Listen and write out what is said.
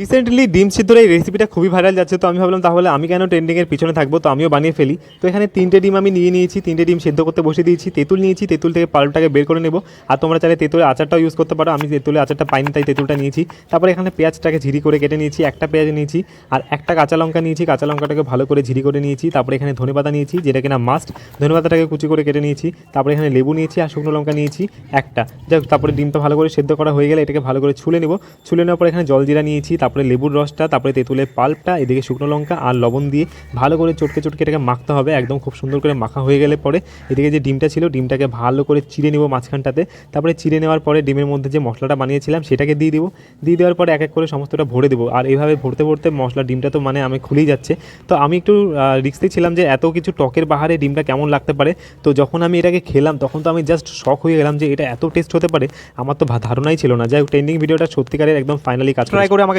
Recently ডিম সিদ্ধর এই রেসিপিটা খুবই ভাইরাল যাচ্ছে, তো আমি ভাবলাম তাহলে আমি কেন ট্রেন্ডিংয়ের পিছনে থাকবো, তো আমিও বানিয়ে ফেলি। তো এখানে 3টে ডিম আমি নিয়ে নিয়েছি, 3টে ডিম সেদ্ধ করতে বসিয়ে দিয়েছি। তেঁতুল নিয়েছি, তেঁতুল থেকে পাল্পটাকে বের করে নেব। আর তোমরা চাইলে তেঁতুলের আচারটাও ইউজ করতে পারো, আমি তেঁতুলের আচারটা পাইনি তাই তেঁতুলটা নিয়েছি। তারপরে এখানে পেঁয়াজটাকে ঝিরি করে কেটে নিয়েছি, একটা পেঁয়াজ নিয়েছি আর একটা কাঁচা লঙ্কা নিয়েছি, কাঁচা লঙ্কাটাকে ভালো করে ঝিরি করে নিয়েছি। তারপরে এখানে ধনেপাতা নিয়েছি, যেটা কিনা মাস্ট, ধনেপাতাটাকে কুচি করে কেটে নিয়েছি। তারপরে এখানে লেবু নিয়েছি আর শুকনো লঙ্কা নিয়েছি একটা। যাই হোক, তারপরে ডিমটা ভালো করে সেদ্ধ করা হয়ে গেলে এটাকে ভালো করে ছুলে নেব। ছুলে নেওয়ার পরে এখানে জলজিরা নিয়েছি, তারপরে লেবুর রসটা, তারপরে তেঁতুলের পাল্পটা, এদিকে শুকনো লঙ্কা আর লবণ দিয়ে ভালো করে চটকে চটকে এটাকে মাখতে হবে। একদম খুব সুন্দর করে মাখা হয়ে গেলে পরে এদিকে যে ডিমটা ছিল, ডিমটাকে ভালো করে চিড়ে নেব মাঝখানটাতে। তারপরে চিড়ে নেওয়ার পরে ডিমের মধ্যে যে মশলাটা বানিয়েছিলাম সেটাকে দিয়ে দিব। দিয়ে দেওয়ার পরে এক এক করে সমস্তটা ভরে দেবো। আর এইভাবে ভরতে ভরতে মশলা ডিমটা তো মানে আমি খুলেই যাচ্ছে। তো আমি একটু রিস্কে ছিলাম যে এত কিছু টকের বাহারে ডিমটা কেমন লাগতে পারে। তো যখন আমি এটাকে খেলাম তখন তো আমি জাস্ট শক হয়ে গেলাম যে এটা এত টেস্ট হতে পারে, আমার তো ধারণাই ছিল না। যাই হোক, ট্রেন্ডিং ভিডিওটা সত্যিকারের একদম ফাইনালি কাজ ট্রাই করে আমাকে